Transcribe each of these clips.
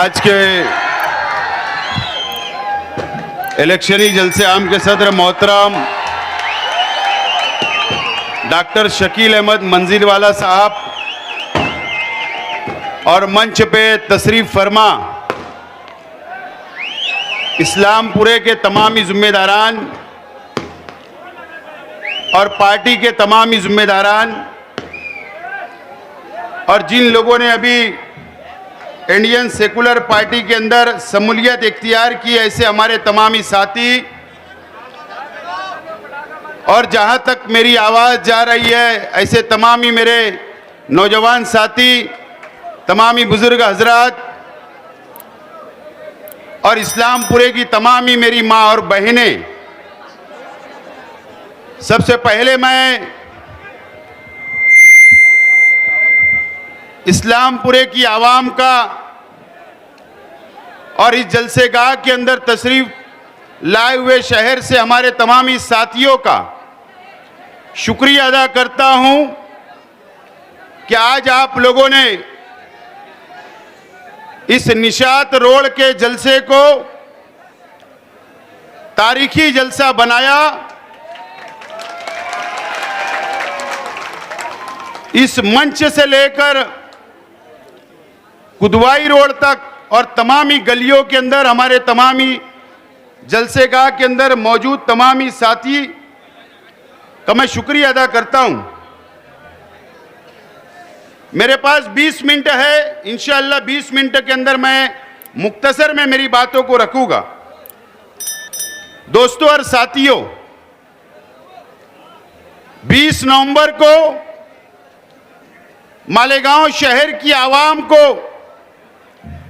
आज के इलेक्शनी जलसे आम के सदर मोहतरम डॉक्टर शकील अहमद मंजीरवाला साहब और मंच पे तशरीफ फरमा इस्लामपुरे के तमामी जिम्मेदारान और पार्टी के तमामी जिम्मेदारान और जिन लोगों ने अभी इंडियन सेकुलर पार्टी के अंदर शमूलियत इख्तियार की, ऐसे हमारे तमामी साथी और जहां तक मेरी आवाज़ जा रही है ऐसे तमामी मेरे नौजवान साथी, तमामी बुजुर्ग हजरात और इस्लामपुरे की तमामी मेरी माँ और बहनें, सबसे पहले मैं इस्लामपुरे की आवाम का और इस जलसेगाह के अंदर तशरीफ लाए हुए शहर से हमारे तमामी साथियों का शुक्रिया अदा करता हूं कि आज आप लोगों ने इस निशात रोड के जलसे को तारीखी जलसा बनाया। इस मंच से लेकर कुदवाई रोड तक और तमामी गलियों के अंदर हमारे तमामी जलसेगाह के अंदर मौजूद तमामी साथी का मैं शुक्रिया अदा करता हूं। मेरे पास 20 मिनट है, इंशाअल्लाह 20 मिनट के अंदर मैं मुख्तसर में मेरी बातों को रखूंगा। दोस्तों और साथियों, 20 नवंबर को मालेगांव शहर की आवाम को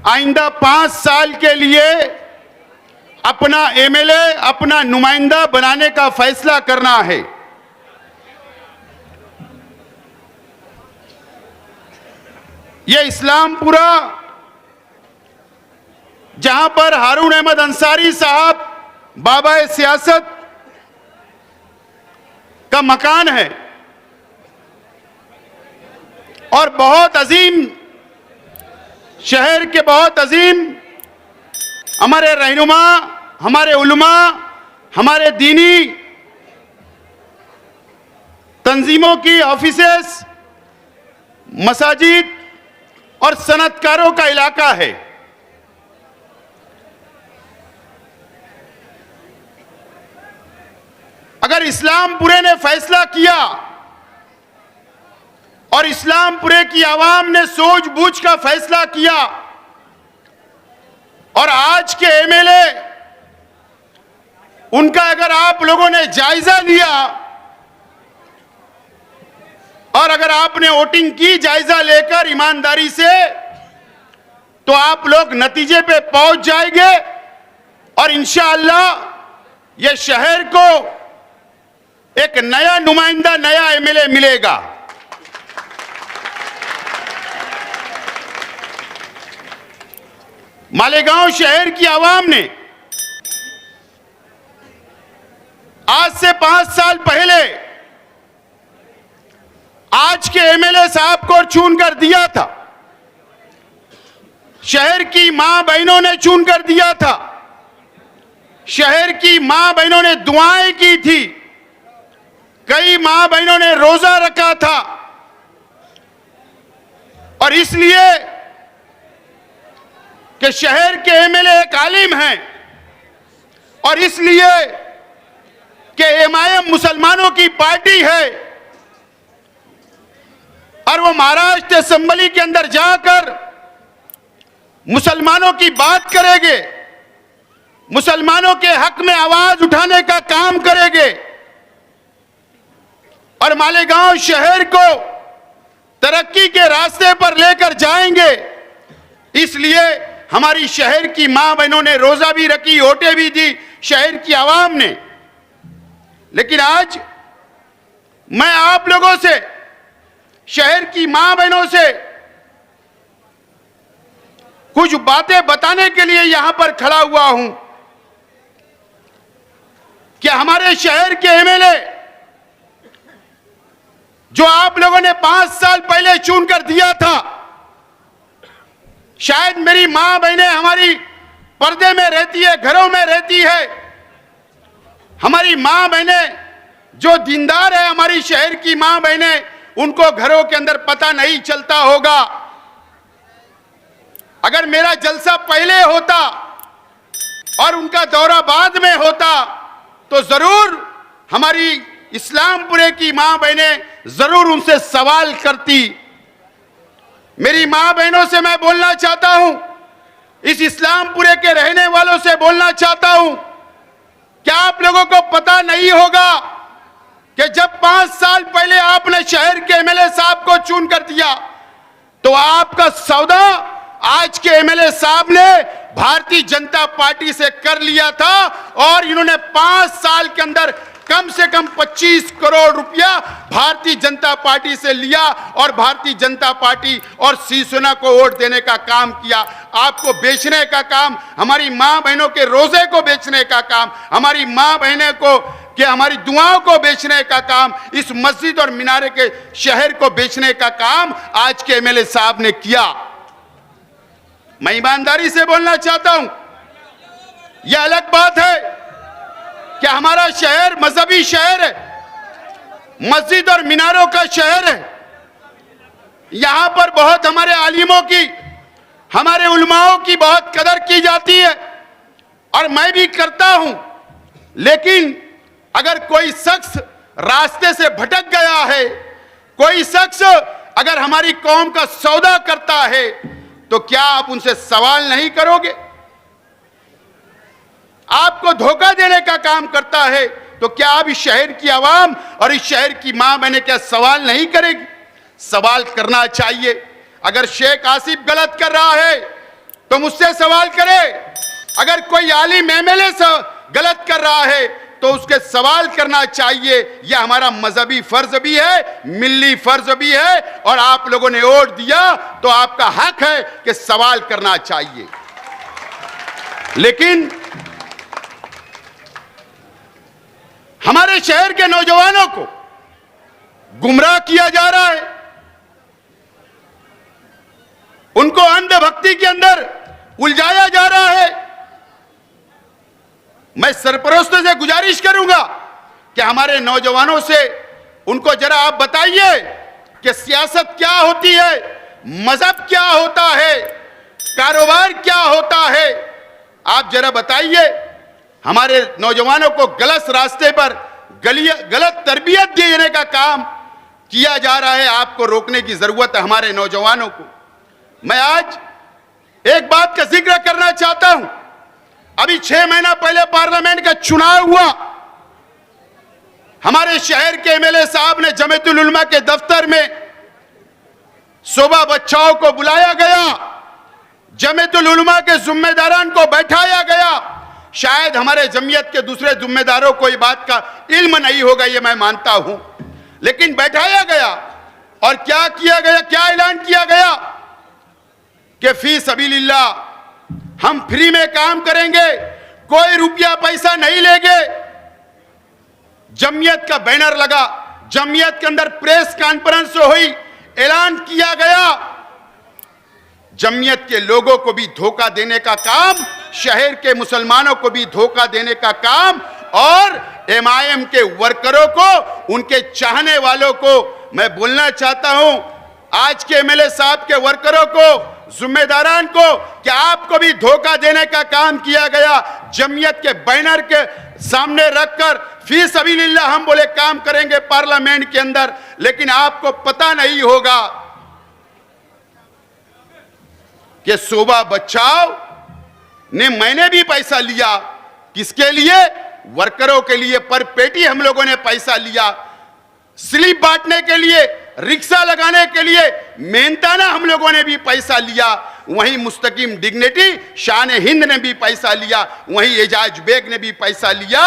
आइंदा 5 साल के लिए अपना एमएलए, अपना नुमाइंदा बनाने का फैसला करना है। यह इस्लामपुरा, जहां पर हारून अहमद अंसारी साहब बाबा सियासत का मकान है और बहुत अजीम शहर के बहुत अजीम हमारे रहनुमा, हमारे उलमा, हमारे दीनी तंजीमों की ऑफिसेस, मसाजिद और सनतकारों का इलाका है। अगर इस्लामपुरे ने फैसला किया और इस्लामपुरे की आवाम ने सूझबूझ का फैसला किया और आज के एमएलए उनका अगर आप लोगों ने जायजा लिया और अगर आपने वोटिंग की जायजा लेकर ईमानदारी से, तो आप लोग नतीजे पे पहुंच जाएंगे और इंशाअल्लाह ये शहर को एक नया नुमाइंदा, नया एमएलए मिलेगा। मालेगांव शहर की आवाम ने आज से 5 साल पहले आज के एमएलए साहब को चुनकर दिया था। शहर की मां बहनों ने चुनकर दिया था। शहर की मां बहनों ने दुआएं की थी। कई मां बहनों ने रोजा रखा था और इसलिए कि शहर के एमएलए एक आलिम हैं और इसलिए कि एमआईएम मुसलमानों की पार्टी है और वो महाराष्ट्र असेंबली के अंदर जाकर मुसलमानों की बात करेंगे, मुसलमानों के हक में आवाज उठाने का काम करेंगे और मालेगांव शहर को तरक्की के रास्ते पर लेकर जाएंगे। इसलिए हमारी शहर की मां बहनों ने रोजा भी रखी, वोटें भी दी शहर की आवाम ने। लेकिन आज मैं आप लोगों से, शहर की मां बहनों से कुछ बातें बताने के लिए यहां पर खड़ा हुआ हूं कि हमारे शहर के एमएलए जो आप लोगों ने 5 साल पहले चुनकर दिया था, शायद मेरी मां बहनें हमारी पर्दे में रहती है, घरों में रहती है। हमारी मां बहनें जो दीनदार है, हमारी शहर की मां बहनें, उनको घरों के अंदर पता नहीं चलता होगा। अगर मेरा जलसा पहले होता और उनका दौरा बाद में होता तो जरूर हमारी इस्लामपुरे की मां बहनें जरूर उनसे सवाल करती। मेरी मां बहनों से मैं बोलना चाहता हूं, इस इस्लामपुरे के रहने वालों से बोलना चाहता हूं, क्या आप लोगों को पता नहीं होगा कि जब 5 साल पहले आपने शहर के एमएलए साहब को चुन कर दिया तो आपका सौदा आज के एमएलए साहब ने भारतीय जनता पार्टी से कर लिया था और इन्होंने 5 साल के अंदर कम से कम 25 करोड़ रुपया भारतीय जनता पार्टी से लिया और भारतीय जनता पार्टी और शिवसेना को वोट देने का काम किया। आपको बेचने का काम, हमारी मां बहनों के रोजे को बेचने का काम, हमारी मां बहनें को कि हमारी दुआओं को बेचने का काम, इस मस्जिद और मीनारे के शहर को बेचने का काम आज के एमएलए साहब ने किया। मैं ईमानदारी से बोलना चाहता हूं, यह अलग बात है कि हमारा शहर मजहबी शहर है, मस्जिद और मीनारों का शहर है। यहां पर बहुत हमारे आलिमों की, हमारे उलमाओं की बहुत कदर की जाती है और मैं भी करता हूं। लेकिन अगर कोई शख्स रास्ते से भटक गया है, कोई शख्स अगर हमारी कौम का सौदा करता है, तो क्या आप उनसे सवाल नहीं करोगे? आपको धोखा देने का काम करता है तो क्या आप इस शहर की आवाम और इस शहर की मां बहनें क्या सवाल नहीं करेगी? सवाल करना चाहिए। अगर शेख आसिफ गलत कर रहा है तो मुझसे सवाल करे, अगर कोई आलिम एमएलए गलत कर रहा है तो उसके सवाल करना चाहिए। यह हमारा मजहबी फर्ज भी है, मिल्ली फर्ज भी है और आप लोगों ने वोट दिया तो आपका हक है कि सवाल करना चाहिए। लेकिन हमारे शहर के नौजवानों को गुमराह किया जा रहा है, उनको अंधभक्ति के अंदर उलझाया जा रहा है। मैं सरपरस्तों से गुजारिश करूंगा कि हमारे नौजवानों से उनको जरा आप बताइए कि सियासत क्या होती है, मजहब क्या होता है, कारोबार क्या होता है। आप जरा बताइए। हमारे नौजवानों को गलत रास्ते पर गलत तरबियत देने का काम किया जा रहा है। आपको रोकने की जरूरत है हमारे नौजवानों को। मैं आज एक बात का जिक्र करना चाहता हूं। अभी 6 महीना पहले पार्लियामेंट का चुनाव हुआ। हमारे शहर के एमएलए साहब ने जमीयतुल उलमा के दफ्तर में शोभा बच्चाओं को बुलाया गया, जमीयतुल उलमा के जिम्मेदारान को बैठाया गया। शायद हमारे जमीयत के दूसरे जिम्मेदारों को इस बात का इल्म नहीं होगा, ये मैं मानता हूं, लेकिन बैठाया गया और क्या किया गया, क्या ऐलान किया गया कि फी सबीलिल्लाह हम फ्री में काम करेंगे, कोई रुपया पैसा नहीं लेंगे। जमीयत का बैनर लगा, जमीयत के अंदर प्रेस कॉन्फ्रेंस हुई, ऐलान किया गया। जमीयत के लोगों को भी धोखा देने का काम, शहर के मुसलमानों को भी धोखा देने का काम और एमआईएम के वर्करों को, उनके चाहने वालों को मैं बोलना चाहता हूं, आज के एमएलए साहब के वर्करों को, जिम्मेदारान को, क्या आपको भी धोखा देने का काम किया गया। जमीयत के बैनर के सामने रखकर फी सबीलिल्लाह हम बोले काम करेंगे पार्लियामेंट के अंदर, लेकिन आपको पता नहीं होगा कि शोभा बच्चाओ ने, मैंने भी पैसा लिया। किसके लिए? वर्करों के लिए। पर पेटी हम लोगों ने पैसा लिया, स्लिप बांटने के लिए, रिक्शा लगाने के लिए, मेहनताना हम लोगों ने भी पैसा लिया। वहीं मुस्तकीम डिग्निटी शान हिंद ने भी पैसा लिया, वहीं एजाज बेग ने भी पैसा लिया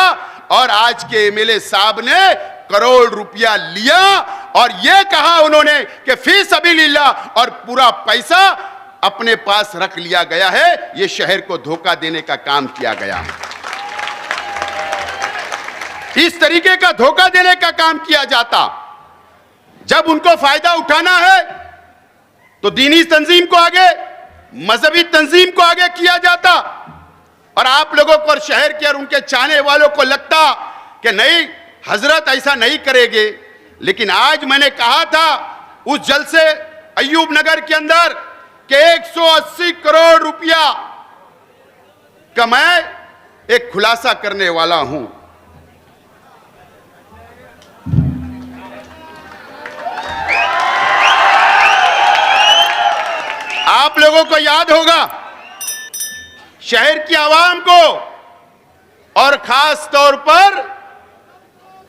और आज के एमएलए साहब ने करोड़ रुपया लिया और यह कहा उन्होंने कि फी सबीलिल्लाह और पूरा पैसा अपने पास रख लिया गया है। यह शहर को धोखा देने का काम किया गया है। इस तरीके का धोखा देने का काम किया जाता। जब उनको फायदा उठाना है तो दीनी तंजीम को आगे, मजहबी तंजीम को आगे किया जाता और आप लोगों को और शहर के और उनके चाहने वालों को लगता कि नहीं, हजरत ऐसा नहीं करेंगे। लेकिन आज मैंने कहा था उस जलसे अय्यूब नगर के अंदर कि 180 करोड़ रुपया का मैं एक खुलासा करने वाला हूं। आप लोगों को याद होगा, शहर की आवाम को और खास तौर पर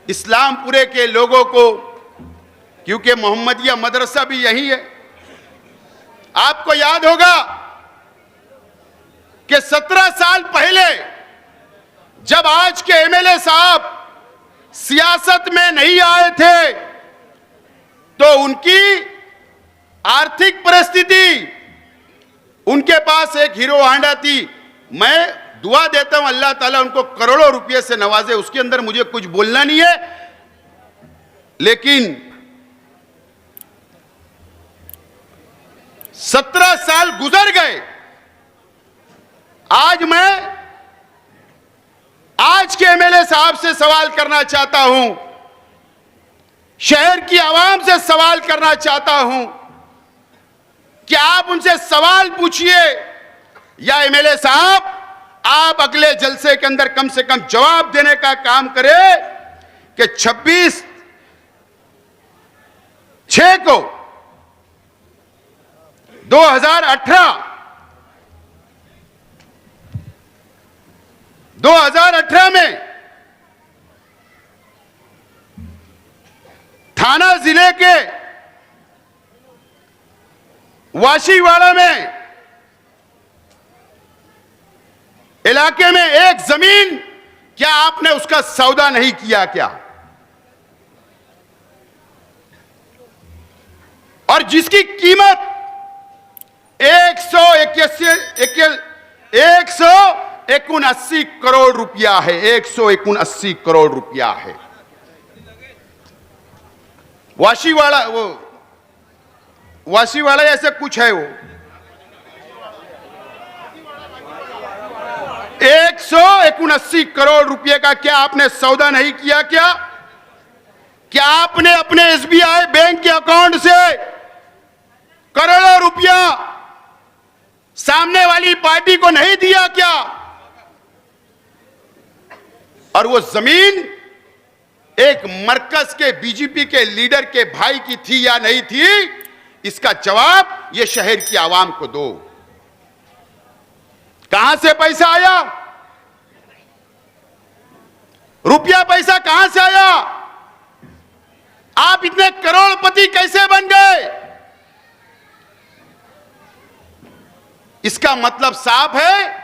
इस्लामपुरे के लोगों को, क्योंकि मोहम्मदिया मदरसा भी यही है, आपको याद होगा कि 17 साल पहले जब आज के एमएलए साहब सियासत में नहीं आए थे तो उनकी आर्थिक परिस्थिति, उनके पास एक हीरो होंडा थी। मैं दुआ देता हूं अल्लाह ताला उनको करोड़ों रुपए से नवाजे, उसके अंदर मुझे कुछ बोलना नहीं है। लेकिन 17 साल गुजर गए। आज मैं आज के एमएलए साहब से सवाल करना चाहता हूं, शहर की आवाम से सवाल करना चाहता हूं कि आप उनसे सवाल पूछिए या एमएलए साहब आप अगले जलसे के अंदर कम से कम जवाब देने का काम करें कि 26/6 को 2018 में थाना जिले के वाशीवाड़ा में इलाके में एक जमीन, क्या आपने उसका सौदा नहीं किया क्या? और जिसकी कीमत 179 करोड़ रुपया है, 179 करोड़ रुपया है। वाशीवाड़ा, वो वाशीवाड़ा ऐसे कुछ है, वो 179 करोड़ रुपए का क्या आपने सौदा नहीं किया क्या? क्या आपने अपने एसबीआई बैंक के अकाउंट से करोड़ों रुपया सामने वाली पार्टी को नहीं दिया क्या? और वो जमीन एक मरकज के बीजेपी के लीडर के भाई की थी या नहीं थी, इसका जवाब ये शहर की आवाम को दो। कहां से पैसा आया? रुपया पैसा कहां से आया? आप इतने करोड़पति कैसे बन गए? इसका मतलब साफ है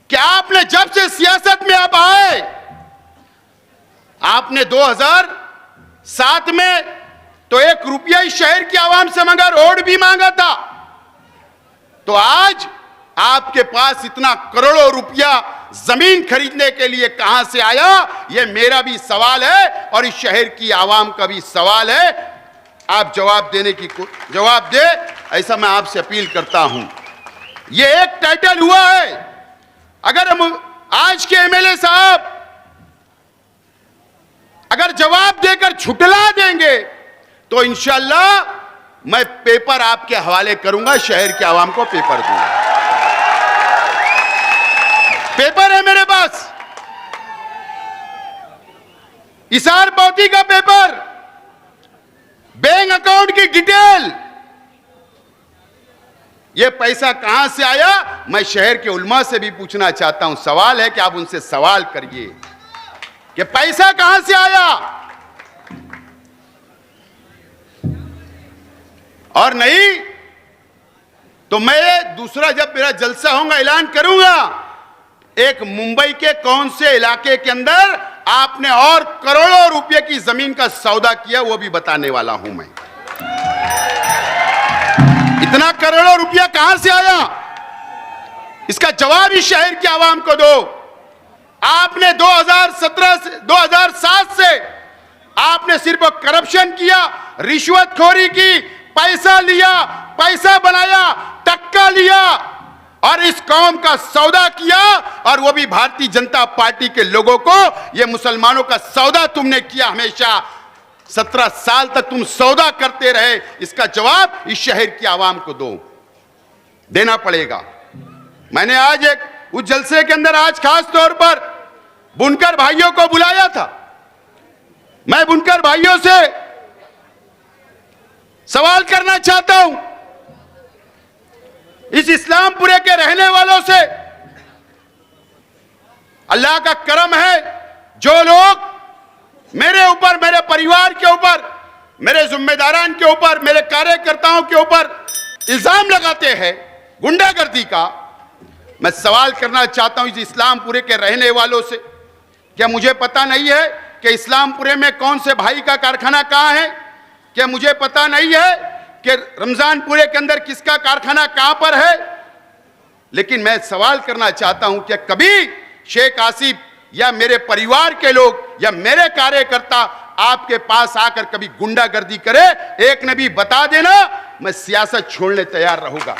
कि आपने जब से सियासत में आप आए, आपने 2007 में तो 1 रुपया ही शहर की आवाम से मांगा, रोड भी मांगा था। तो आज आपके पास इतना करोड़ों रुपया जमीन खरीदने के लिए कहां से आया? यह मेरा भी सवाल है और इस शहर की आवाम का भी सवाल है। आप जवाब दे, ऐसा मैं आपसे अपील करता हूं। यह एक टाइटल हुआ है। अगर हम आज के एमएलए साहब अगर जवाब देकर झुठला देंगे तो इंशाअल्लाह मैं पेपर आपके हवाले करूंगा, शहर के आवाम को पेपर दूंगा। पेपर है मेरे पास, इसार पावती का पेपर, बैंक अकाउंट की डिटेल, यह पैसा कहां से आया मैं शहर के उलमा से भी पूछना चाहता हूं। सवाल है कि आप उनसे सवाल करिए कि पैसा कहां से आया। और नहीं तो मैं दूसरा जब मेरा जलसा होगा ऐलान करूंगा, एक मुंबई के कौन से इलाके के अंदर आपने और करोड़ों रुपए की जमीन का सौदा किया वो भी बताने वाला हूं मैं। इतना करोड़ों रुपया कहां से आया, इसका जवाब इस शहर की आवाम को दो। आपने 2007 से आपने सिर्फ करप्शन किया, रिश्वतखोरी की, पैसा लिया, पैसा बनाया, टक्का लिया और इस कौम का सौदा किया, और वो भी भारतीय जनता पार्टी के लोगों को। ये मुसलमानों का सौदा तुमने किया हमेशा, 17 साल तक तुम सौदा करते रहे। इसका जवाब इस शहर की आवाम को देना पड़ेगा। मैंने आज उस जलसे के अंदर आज खास तौर पर बुनकर भाइयों को बुलाया था। मैं बुनकर भाइयों से सवाल करना चाहता हूं, इस इस्लामपुरे के रहने वालों से। अल्लाह का करम है, जो लोग मेरे ऊपर, मेरे परिवार के ऊपर, मेरे जिम्मेदारान के ऊपर, मेरे कार्यकर्ताओं के ऊपर इल्जाम लगाते हैं गुंडागर्दी का, मैं सवाल करना चाहता हूं इस इस्लामपुरे के रहने वालों से। क्या मुझे पता नहीं है कि इस्लामपुरे में कौन से भाई का कारखाना कहां है? क्या मुझे पता नहीं है कि रमजानपुरे के अंदर किसका कारखाना कहां पर है? लेकिन मैं सवाल करना चाहता हूं कि कभी शेख आसिफ या मेरे परिवार के लोग या मेरे कार्यकर्ता आपके पास आकर कभी गुंडागर्दी करे? एक ने भी बता देना, मैं सियासत छोड़ने तैयार रहूंगा।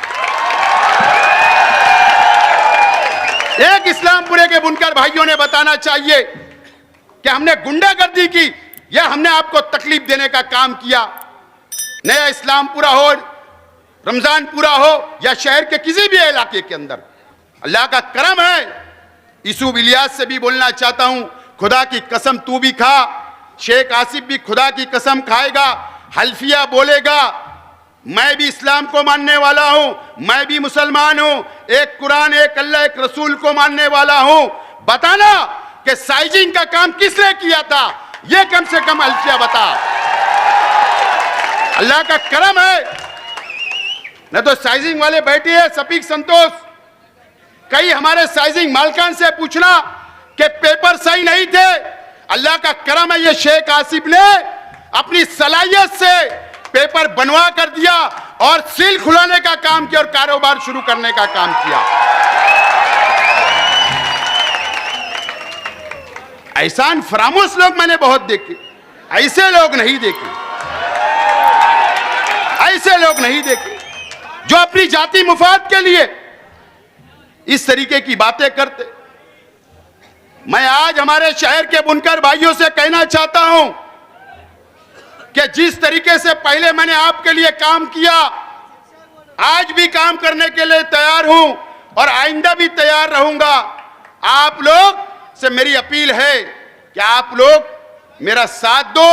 एक इस्लामपुरे के बुनकर भाइयों ने बताना चाहिए कि हमने गुंडागर्दी की या हमने आपको तकलीफ देने का काम किया। नया इस्लामपुरा हो, रमजानपुरा हो या शहर के किसी भी इलाके के अंदर अल्लाह का करम है। यूसुफ इलियास से भी बोलना चाहता हूं, खुदा की कसम तू भी खा, शेख आसिफ भी खुदा की कसम खाएगा, हल्फिया बोलेगा, मैं भी इस्लाम को मानने वाला हूं, मैं भी मुसलमान हूं, एक कुरान, एक अल्लाह, एक रसूल को मानने वाला हूं। बताना कि साइजिंग का काम किसने किया था, यह कम से कम हल्फिया बता। अल्लाह का करम है, न तो साइजिंग वाले बैठे हैं, सफीक संतोष, कई हमारे साइजिंग मालकान से पूछना कि पेपर सही नहीं थे। अल्लाह का करम है, ये शेख आसिफ ने अपनी सलाहियत से पेपर बनवा कर दिया और सील खुलाने का काम किया और कारोबार शुरू करने का काम किया। एहसान फरामोश लोग मैंने बहुत देखे, ऐसे लोग नहीं देखे, ऐसे लोग नहीं देखे जो अपनी जाति मुफाद के लिए इस तरीके की बातें करते। मैं आज हमारे शहर के बुनकर भाइयों से कहना चाहता हूं कि जिस तरीके से पहले मैंने आपके लिए काम किया, आज भी काम करने के लिए तैयार हूं और आइंदा भी तैयार रहूंगा। आप लोग से मेरी अपील है कि आप लोग मेरा साथ दो,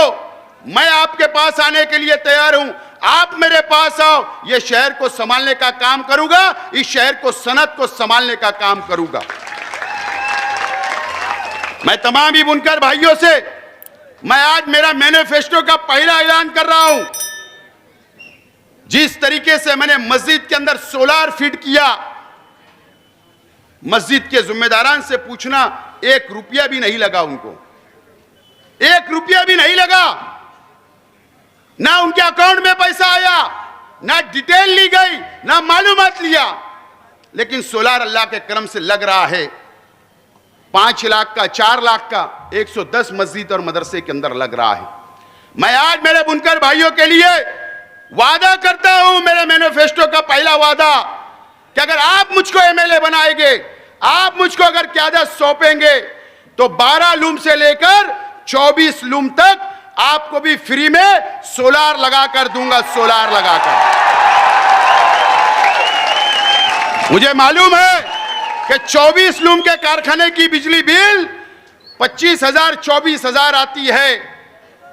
मैं आपके पास आने के लिए तैयार हूं, आप मेरे पास आओ, ये शहर को संभालने का काम करूंगा, इस शहर को, सनत को संभालने का काम करूंगा। मैं तमाम ही बुनकर भाइयों से मैं आज मेरा मैनिफेस्टो का पहला ऐलान कर रहा हूं। जिस तरीके से मैंने मस्जिद के अंदर सोलार फिट किया, मस्जिद के जिम्मेदारान से पूछना, 1 रुपया भी नहीं लगा उनको, 1 रुपया भी नहीं लगा, ना उनके अकाउंट में पैसा आया, ना डिटेल ली गई, ना मालूमात लिया, लेकिन सोलार अल्लाह के करम से लग रहा है। 5 लाख का, 4 लाख का 110 मस्जिद और मदरसे के अंदर लग रहा है। मैं आज मेरे बुनकर भाइयों के लिए वादा करता हूं, मेरे मैनिफेस्टो का पहला वादा, कि अगर आप मुझको एमएलए बनाएंगे, आप मुझको अगर क़यादत सौंपेंगे, तो 12 लूम से लेकर 24 लूम तक आपको भी फ्री में सोलार लगाकर दूंगा, सोलार लगाकर। मुझे मालूम है कि 24 लूम के कारखाने की बिजली बिल 25,000 24,000 आती है।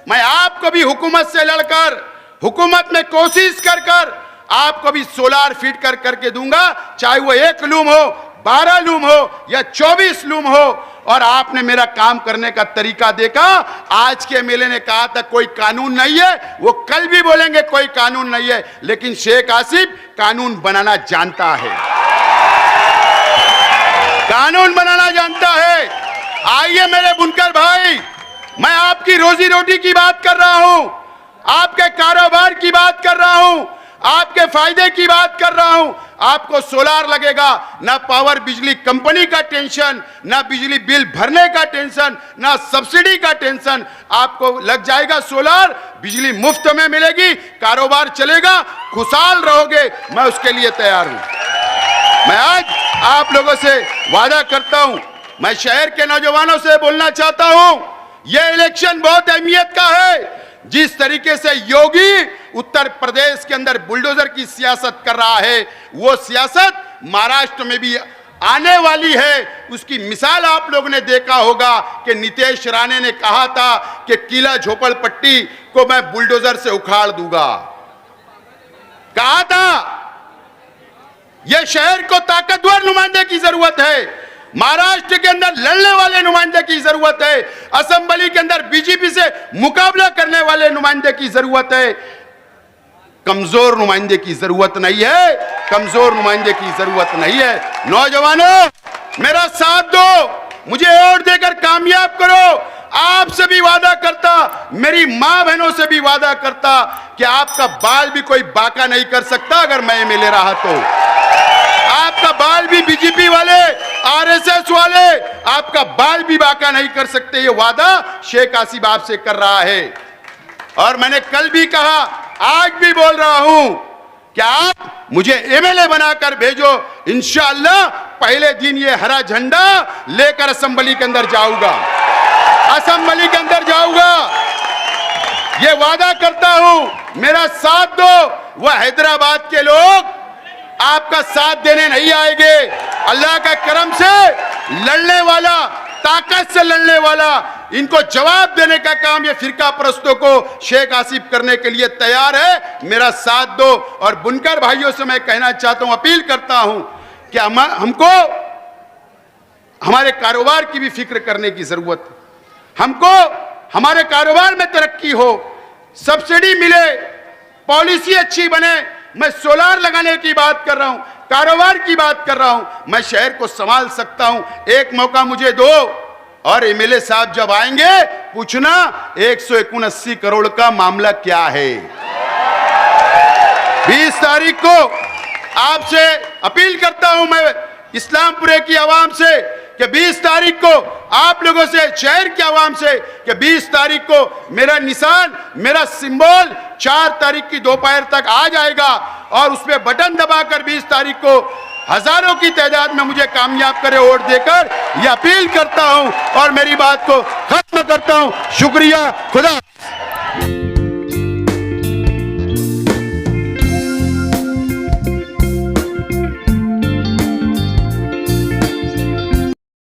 मैं आपको भी हुकूमत से लड़कर, हुकूमत में कोशिश कर कर आपको भी सोलार फिट कर करके दूंगा, चाहे वो 1 लूम हो, 12 लूम हो या 24 लूम हो। और आपने मेरा काम करने का तरीका देखा। आज के एमएलए ने कहा था कोई कानून नहीं है, वो कल भी बोलेंगे कोई कानून नहीं है, लेकिन शेख आसिफ कानून बनाना जानता है, कानून बनाना जानता है। आइए मेरे बुनकर भाई, मैं आपकी रोजी रोटी की बात कर रहा हूं, आपके कारोबार की बात कर रहा हूं, आपके फायदे की बात कर रहा हूं। आपको सोलार लगेगा, ना पावर बिजली कंपनी का टेंशन, ना बिजली बिल भरने का टेंशन, ना सब्सिडी का टेंशन। आपको लग जाएगा सोलार, बिजली मुफ्त में मिलेगी, कारोबार चलेगा, खुशहाल रहोगे। मैं उसके लिए तैयार हूं। मैं आज आप लोगों से वादा करता हूं, मैं शहर के नौजवानों से बोलना चाहता हूं, यह इलेक्शन बहुत अहमियत का है। जिस तरीके से योगी उत्तर प्रदेश के अंदर बुलडोजर की सियासत कर रहा है, वो सियासत महाराष्ट्र में भी आने वाली है। उसकी मिसाल आप लोगों ने देखा होगा कि नीतीश राणे ने कहा था कि किला झोपड़पट्टी को मैं बुलडोजर से उखाड़ दूंगा, कहा था। यह शहर को ताकतवर नुमाइंदे की जरूरत है, महाराष्ट्र के अंदर लड़ने वाले नुमाइंदे की जरूरत है, असेंबली के अंदर बीजेपी से मुकाबला करने वाले नुमाइंदे की जरूरत है। कमजोर नुमाइंदे की जरूरत नहीं है, कमजोर नुमाइंदे की जरूरत नहीं है। नौजवानों, मेरा साथ दो, मुझे वोट देकर कामयाब करो। आपसे भी वादा करता, मेरी मां बहनों से भी वादा करता कि आपका बाल भी कोई बाका नहीं कर सकता अगर मैं एमएलए रहा तो। आपका बाल भी बीजेपी वाले, आरएसएस वाले आपका बाल भी बाका नहीं कर सकते। ये वादा शेख आसिफ आपसे कर रहा है। और मैंने कल भी कहा, आज भी बोल रहा हूं कि आप मुझे एमएलए बनाकर भेजो, इंशाअल्लाह पहले दिन ये हरा झंडा लेकर असेंबली के अंदर जाऊंगा, असेंबली के अंदर जाऊंगा। ये वादा करता हूं, मेरा साथ दो। वह हैदराबाद के लोग आपका साथ देने नहीं आएंगे। अल्लाह का करम से लड़ने वाला, ताकत से लड़ने वाला, इनको जवाब देने का काम ये फिरका परस्तों को शेख आसिफ करने के लिए तैयार है। मेरा साथ दो। और बुनकर भाइयों से मैं कहना चाहता हूं, अपील करता हूं कि हमको हमारे कारोबार की भी फिक्र करने की जरूरत है। हमको हमारे कारोबार में तरक्की हो, सब्सिडी मिले, पॉलिसी अच्छी बने। मैं सोलार लगाने की बात कर रहा हूं, कारोबार की बात कर रहा हूं। मैं शहर को संभाल सकता हूं। एक मौका मुझे दो, और एमएलए साहब जब आएंगे पूछना 179 करोड़ का मामला क्या है। 20 तारीख को आपसे अपील करता हूं मैं इस्लामपुरे की आवाम से कि 20 तारीख को आप लोगों से, शहर की आवाम से, कि 20 तारीख को मेरा निशान, मेरा सिंबल 4 तारीख की दोपहर तक आ जाएगा। और उसमें बटन दबाकर 20 तारीख को हजारों की तादाद में मुझे कामयाब करे वोट देकर, यह अपील करता हूं और मेरी बात को खत्म करता हूं। शुक्रिया, खुदा।